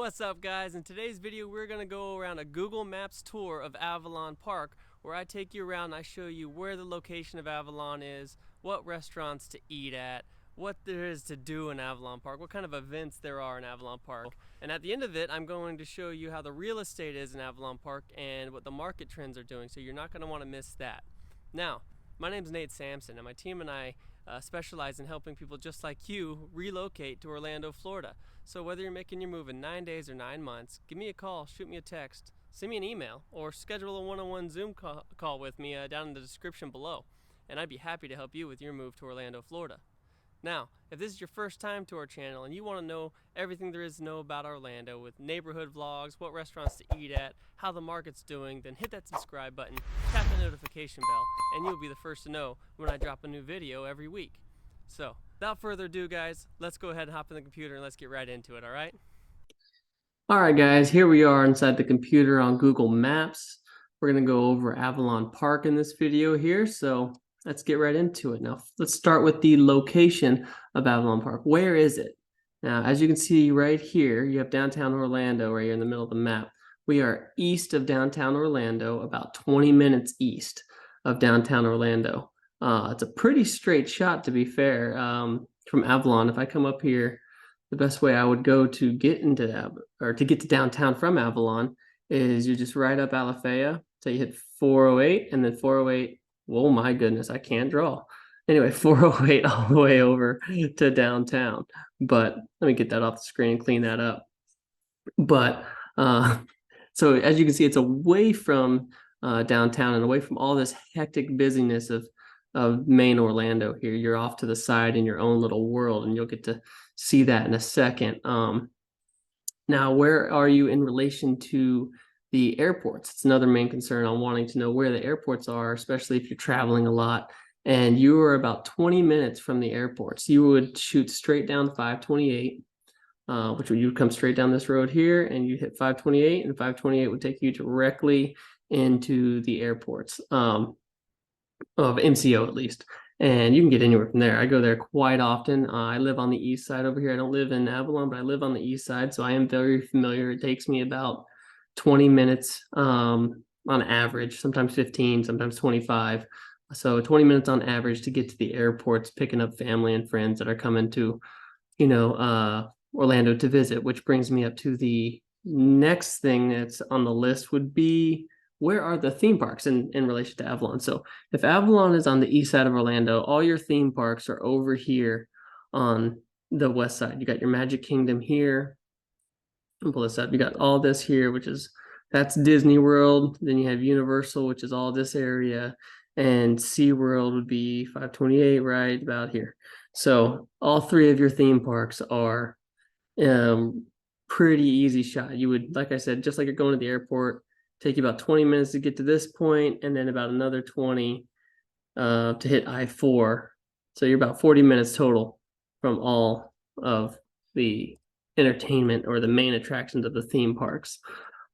What's up, guys? In today's video we're going to go around a Google Maps tour of Avalon Park, where I take you around and I show you where the location of Avalon is, what restaurants to eat at, what there is to do in Avalon Park, what kind of events there are in Avalon Park. And at the end of it, I'm going to show you how the real estate is in Avalon Park and what the market trends are doing, so you're not going to want to miss that. Now, my name's Nate Samson, and my team and I specialize in helping people just like you relocate to Orlando, Florida. So whether you're making your move in 9 days or 9 months, give me a call, shoot me a text, send me an email, or schedule a one-on-one Zoom call with me down in the description below, and I'd be happy to help you with your move to Orlando, Florida. Now, if this is your first time to our channel and you want to know everything there is to know about Orlando with neighborhood vlogs, what restaurants to eat at, how the market's doing, then hit that subscribe button, tap the notification bell, and you'll be the first to know when I drop a new video every week. So, without further ado, guys, let's go ahead and hop in the computer and let's get right into it, alright? Alright guys, here we are inside the computer on Google Maps. We're going to go over Avalon Park in this video here, so let's get right into it. Now, let's start with the location of Avalon Park. Where is it? Now, as you can see right here, you have downtown Orlando right here in the middle of the map. We are east of downtown Orlando, about 20 minutes east of downtown Orlando. It's a pretty straight shot, to be fair, from Avalon. If I come up here, the best way I would go to get into to get to downtown from Avalon is you just ride up Alafaya, so you hit 408, and then 408. Oh my goodness, I can't draw. Anyway, 408 all the way over to downtown. But let me get that off the screen and clean that up. But so as you can see, it's away from downtown and away from all this hectic busyness of main Orlando here. You're off to the side in your own little world, and you'll get to see that in a second. Now, where are you in relation to the airports? It's another main concern on wanting to know where the airports are, especially if you're traveling a lot and you are about 20 minutes from the airports. You would shoot straight down 528, which you would come straight down this road here and you hit 528, and 528 would take you directly into the airports of MCO at least. And you can get anywhere from there. I go there quite often. I live on the east side over here. I don't live in Avalon, but I live on the east side, so I am very familiar. It takes me about 20 minutes on average, sometimes 15, sometimes 25. So 20 minutes on average to get to the airports, picking up family and friends that are coming to, Orlando to visit, which brings me up to the next thing that's on the list would be, where are the theme parks in relation to Avalon? So if Avalon is on the east side of Orlando, all your theme parks are over here on the west side. You got your Magic Kingdom here. I'll pull this up. You got all this here, that's Disney World. Then you have Universal, which is all this area. And SeaWorld would be 528 right about here. So all three of your theme parks are pretty easy shot. You would, like I said, just like you're going to the airport, take you about 20 minutes to get to this point, and then about another 20 to hit I-4. So you're about 40 minutes total from all of the entertainment or the main attractions of the theme parks.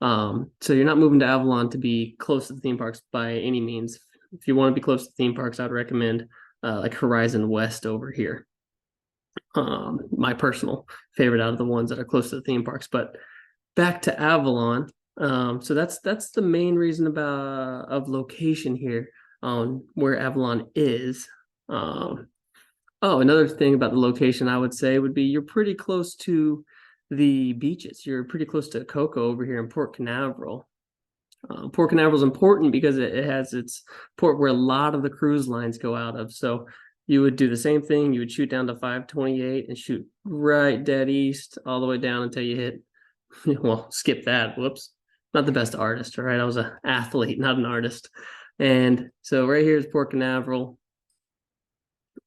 So you're not moving to Avalon to be close to the theme parks by any means. If you want to be close to the theme parks, I'd recommend like Horizon West over here. My personal favorite out of the ones that are close to the theme parks. But back to Avalon. So that's the main reason of location here on where Avalon is. Another thing about the location I would say would be you're pretty close to the beaches. You're pretty close to Cocoa over here in Port Canaveral. Port Canaveral is important because it has its port where a lot of the cruise lines go out of. So you would do the same thing. You would shoot down to 528 and shoot right dead east all the way down until you hit, well, skip that. Whoops. Not the best artist, all right? I was an athlete, not an artist. And so right here is Port Canaveral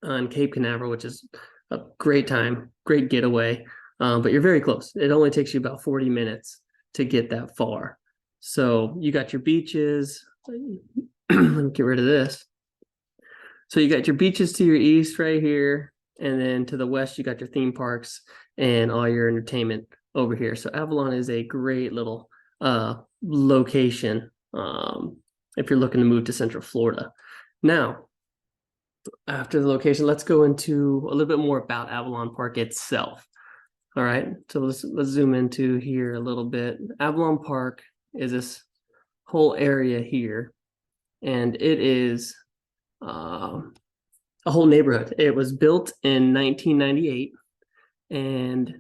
on Cape Canaveral, which is a great time, great getaway. But you're very close. It only takes you about 40 minutes to get that far. So you got your beaches. Let me get rid of this. So you got your beaches to your east right here. And then to the west, you got your theme parks and all your entertainment over here. So Avalon is a great little location if you're looking to move to Central Florida. Now, after the location, let's go into a little bit more about Avalon Park itself. All right, so let's zoom into here a little bit. Avalon Park is this whole area here, and it is a whole neighborhood. It was built in 1998, and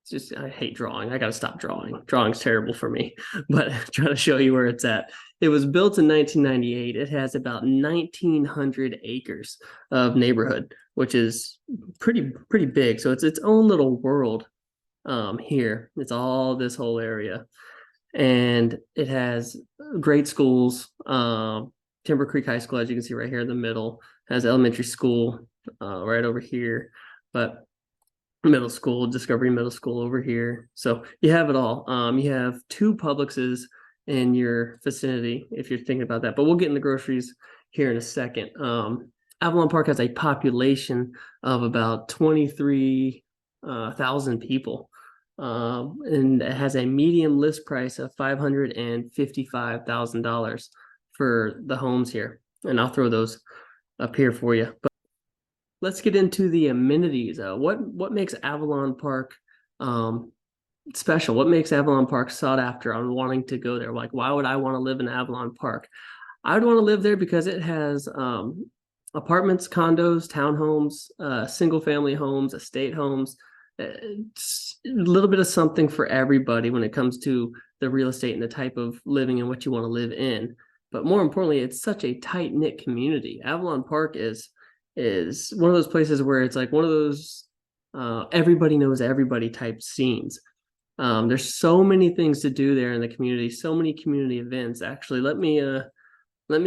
it's just, I hate drawing. I got to stop drawing. Drawing's terrible for me, but I'm trying to show you where it's at. It was built in 1998. It has about 1,900 acres of neighborhood, which is pretty big. So it's its own little world here. It's all this whole area, and it has great schools. Timber Creek High School, as you can see right here in the middle, has elementary school right over here, but middle school, Discovery Middle School over here. So you have it all. You have 2 Publixes in your vicinity if you're thinking about that, but we'll get in the groceries here in a second. Avalon Park has a population of about 23,000 people. And it has a median list price of $555,000 for the homes here. And I'll throw those up here for you. But let's get into the amenities. What makes Avalon Park special? What makes Avalon Park sought after on wanting to go there? Like, why would I want to live in Avalon Park? I would want to live there because it has apartments, condos, townhomes, single family homes, estate homes. It's a little bit of something for everybody when it comes to the real estate and the type of living and what you want to live in. But more importantly, it's such a tight-knit community. Avalon Park is one of those places where it's like one of those everybody knows everybody type scenes. There's so many things to do there in the community, so many community events. Actually, let me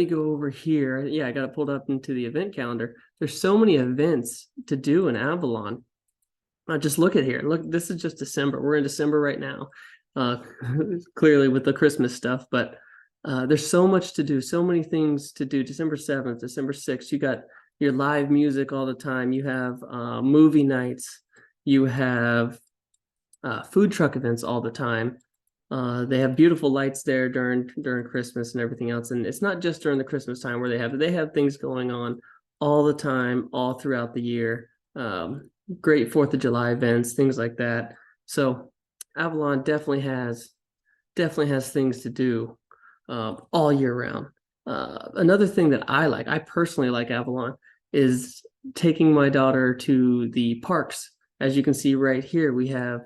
go over here. Yeah, I got it pulled up into the event calendar. There's so many events to do in Avalon. Just look at here. Look, this is just December. We're in December right now, clearly with the Christmas stuff, but there's so much to do, so many things to do. December 7th, December 6th, you got your live music all the time. You have movie nights. You have food truck events all the time. They have beautiful lights there during Christmas and everything else. And it's not just during the Christmas time where they have things going on all the time, all throughout the year. Great 4th of July events, things like that. So Avalon definitely has things to do all year round. Another thing that I personally like Avalon, is taking my daughter to the parks. As you can see right here, we have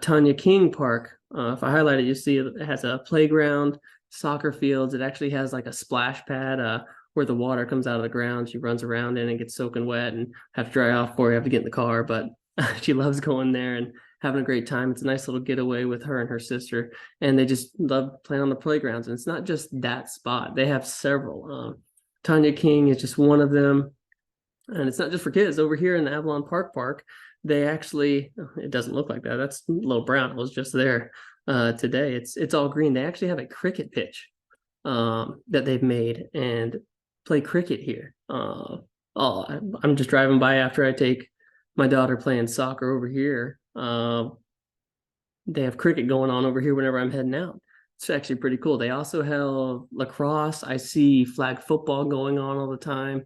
Tanya King Park. If I highlight it, you see it has a playground, soccer fields. It actually has like a splash pad where the water comes out of the ground. She runs around in and gets soaking wet and have to dry off before you have to get in the car. But she loves going there and having a great time. It's a nice little getaway with her and her sister, and they just love playing on the playgrounds. And it's not just that spot. They have several. Tanya King is just one of them. And it's not just for kids. Over here in the Avalon Park, they actually, it doesn't look like that. That's a little brown. It was just there today. It's all green. They actually have a cricket pitch that they've made and play cricket here. I'm just driving by after I take my daughter playing soccer over here. They have cricket going on over here whenever I'm heading out. It's actually pretty cool. They also have lacrosse. I see flag football going on all the time.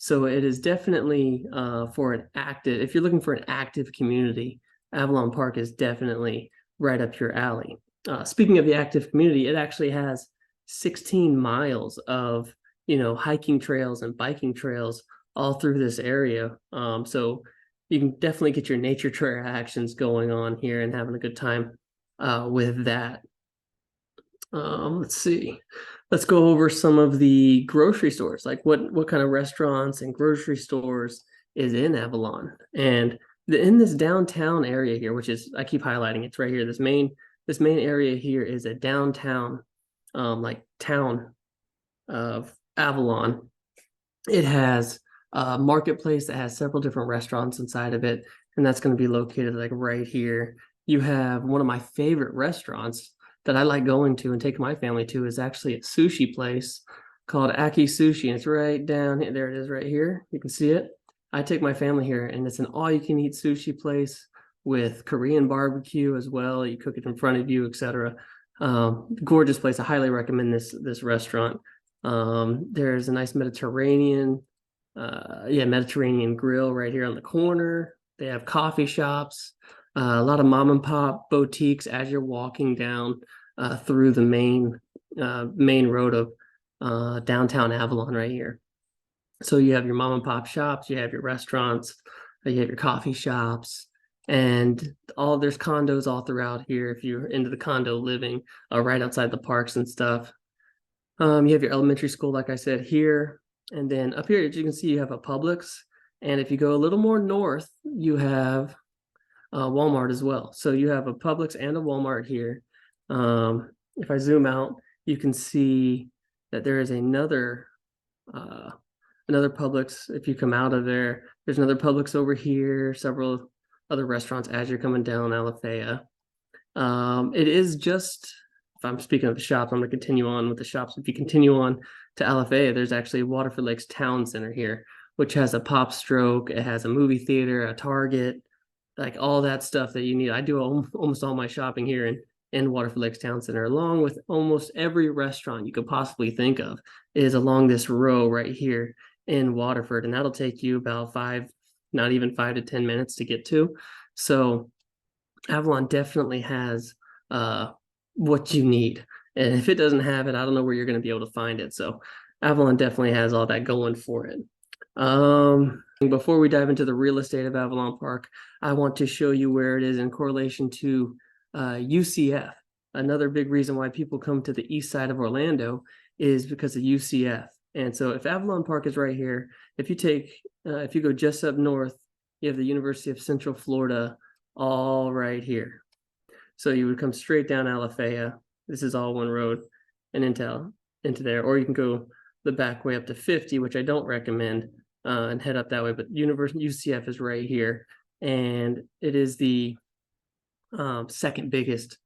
So it is definitely for an active, if you're looking for an active community, Avalon Park is definitely right up your alley. Speaking of the active community, it actually has 16 miles of, hiking trails and biking trails all through this area. So you can definitely get your nature trail actions going on here and having a good time with that. Let's see. Let's go over some of the grocery stores, like what kind of restaurants and grocery stores is in Avalon. And in this downtown area here, which is, I keep highlighting, it's right here. This main area here is a downtown, like town of Avalon. It has a marketplace that has several different restaurants inside of it, and that's going to be located like right here. You have one of my favorite restaurants that I like going to and taking my family to is actually a sushi place called Aki Sushi. And it's right down here. There it is right here. You can see it. I take my family here, and it's an all-you-can-eat sushi place with Korean barbecue as well. You cook it in front of you, etc. Gorgeous place. I highly recommend this restaurant. There's a nice Mediterranean grill right here on the corner. They have coffee shops, a lot of mom and pop boutiques as you're walking down through the main road of downtown Avalon right here. So you have your mom and pop shops, you have your restaurants, you have your coffee shops, and there's condos all throughout here if you're into the condo living, right outside the parks and stuff. You have your elementary school, like I said, here. And then up here, as you can see, you have a Publix. And if you go a little more north, you have Walmart as well. So you have a Publix and a Walmart here. If I zoom out, you can see that there is another Publix. If you come out of there, there's another Publix over here, several other restaurants as you're coming down Alafaya. It is just, if I'm speaking of the shops, I'm going to continue on with the shops. If you continue on to Alafaya, there's actually Waterford Lakes Town Center here, which has a Pop Stroke, it has a movie theater, a Target, like all that stuff that you need. I do almost all my shopping here in Waterford Lakes Town Center, along with almost every restaurant you could possibly think of is along this row right here in Waterford, and that'll take you about not even 5 to 10 minutes to get to. So Avalon definitely has what you need. And if it doesn't have it, I don't know where you're going to be able to find it. So Avalon definitely has all that going for it. Before we dive into the real estate of Avalon Park, I want to show you where it is in correlation to UCF. Another big reason why people come to the east side of Orlando is because of UCF. And so if Avalon Park is right here, if you go just up north, you have the University of Central Florida all right here. So you would come straight down Alafaya. This is all one road and into there, or you can go the back way up to 50, which I don't recommend, and head up that way. But UCF is right here, and it is the second biggest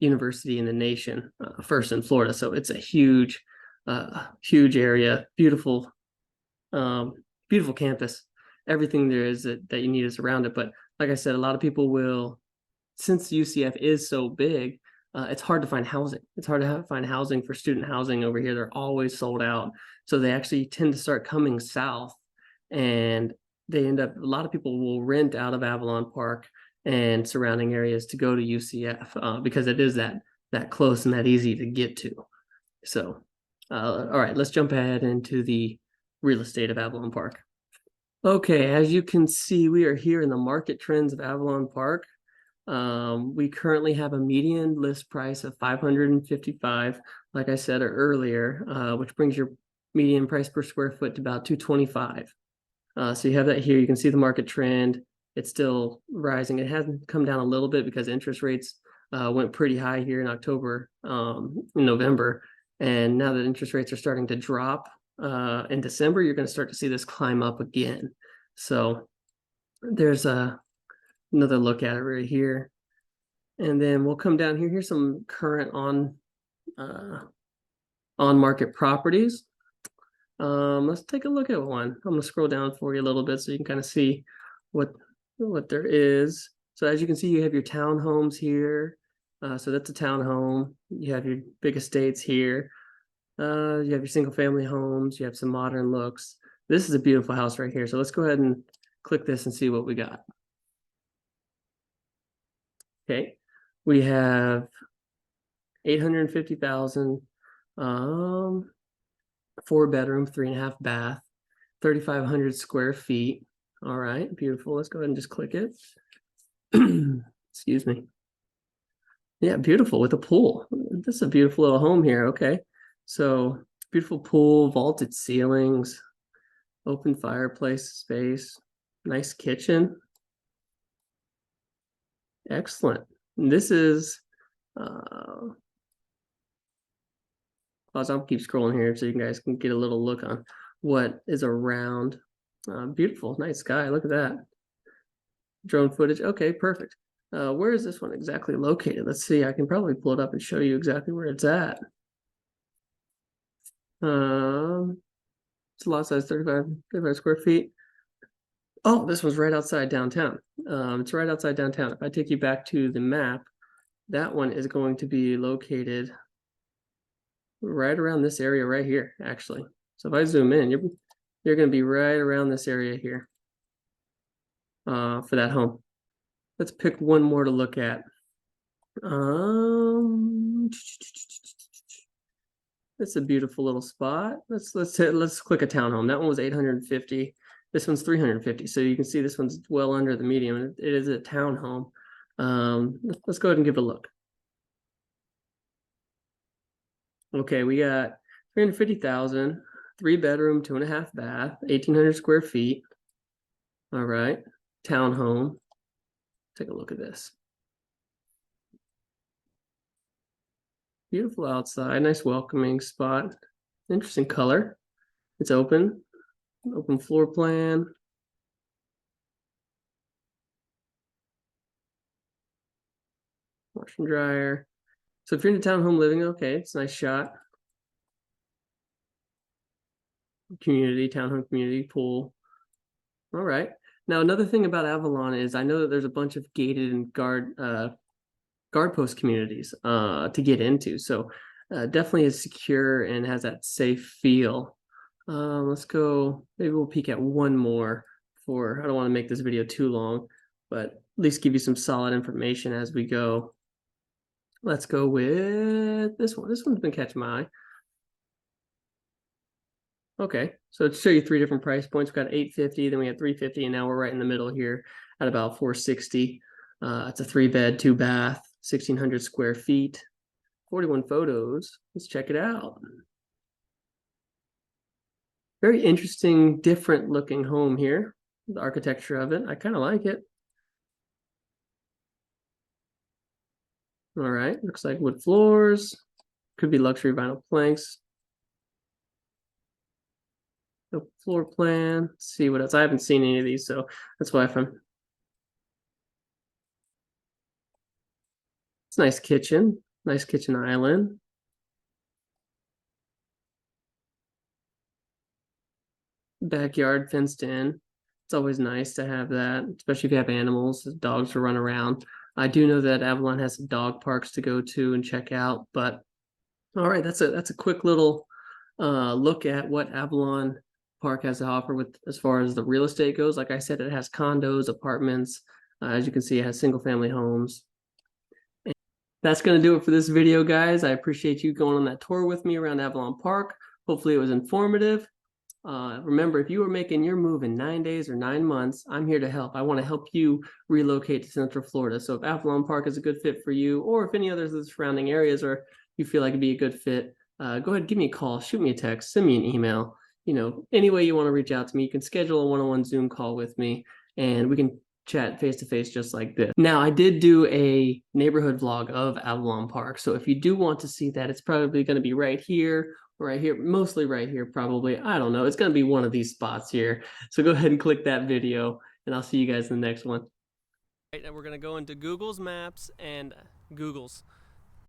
university in the nation, first in Florida. So it's a huge area, beautiful campus. Everything there is that you need is around it. But like I said, a lot of people will, since UCF is so big, it's hard to find housing. It's hard to find housing for student housing over here. They're always sold out. So they actually tend to start coming south, and a lot of people will rent out of Avalon Park and surrounding areas to go to UCF because it is that close and that easy to get to. So, all right, let's jump ahead into the real estate of Avalon Park. Okay, as you can see, we are here in the market trends of Avalon Park. We currently have a median list price of $555, like I said earlier, which brings your median price per square foot to about $225. So you have that here. You can see the market trend. It's still rising. It hasn't come down a little bit because interest rates went pretty high here in October, in November. And now that interest rates are starting to drop in December, you're going to start to see this climb up again. So there's another look at it right here. And then we'll come down here. Here's some current on market properties. Let's take a look at one. I'm going to scroll down for you a little bit so you can kind of see what there is. So as you can see, you have your townhomes here. So that's a townhome. You have your big estates here. You have your single family homes. You have some modern looks. This is a beautiful house right here. So let's go ahead and click this and see what we got. Okay, we have 850,000, 4-bedroom, 3.5 bath, 3,500 square feet. All right, beautiful. Let's go ahead and just click it. Excuse me. Yeah, beautiful with a pool. This is a beautiful little home here. Okay, so beautiful pool, vaulted ceilings, open fireplace space, nice kitchen. Excellent. This is I'll keep scrolling here so you guys can get a little look on what is around. Beautiful, nice sky. Look at that. Drone footage. Okay, perfect. Where is this one exactly located? Let's see. I can probably pull it up and show you exactly where it's at. It's a lot size, 35 square feet. Oh, this one's right outside downtown. It's right outside downtown. If I take you back to the map, that one is going to be located right around this area right here, actually. So if I zoom in, you're going to be right around this area here. for that home. Let's pick one more to look at. It's a beautiful little spot. Let's click a townhome. That one was 850. This one's 350. So you can see this one's well under the median. It is a townhome. Let's go ahead and give it a look. Okay, we got 350,000, 3-bedroom, 2.5 bath, 1,800 square feet. All right, townhome. Take a look at this. Beautiful outside, nice welcoming spot. Interesting color. It's open floor plan. Wash and dryer. So if you're into townhome living, okay, it's a nice shot. Community, townhome community, pool. All right. Now another thing about Avalon is I know that there's a bunch of gated and guard post communities to get into. So definitely is secure and has that safe feel. Let's go, maybe we'll peek at one more for, I don't want to make this video too long, but at least give you some solid information as we go. Let's go with this one. This one's been catching my eye. Okay, so to show you 3 different price points, we've got 850, then we had 350, and now we're right in the middle here at about 460. It's a 3-bed, 2-bath, 1,600 square feet, 41 photos. Let's check it out. Very interesting, different looking home here. The architecture of it, I kind of like it. All right, looks like wood floors. Could be luxury vinyl planks. The floor plan. Let's see what else. I haven't seen any of these, so that's why I'm. It's a nice kitchen island. Backyard fenced in. It's always nice to have that, especially if you have animals, dogs to run around. I do know that Avalon has some dog parks to go to and check out, but all right, that's a quick little look at what Avalon Park has to offer with as far as the real estate goes. Like I said, it has condos, apartments. As you can see, it has single family homes. And that's going to do it for this video, guys. I appreciate you going on that tour with me around Avalon Park. Hopefully it was informative. Remember, if you are making your move in 9 days or 9 months, I'm here to help. I want to help you relocate to Central Florida. So if Avalon Park is a good fit for you, or if any others of the surrounding areas or you feel like it'd be a good fit, go ahead, give me a call, shoot me a text, send me an email. You know, any way you want to reach out to me, you can schedule a one-on-one Zoom call with me, and we can chat face-to-face just like this. Now, I did do a neighborhood vlog of Avalon Park, so if you do want to see that, it's probably going to be right here, mostly right here, probably. I don't know. It's going to be one of these spots here. So go ahead and click that video, and I'll see you guys in the next one. Right, and we're going to go into Google's Maps and Google's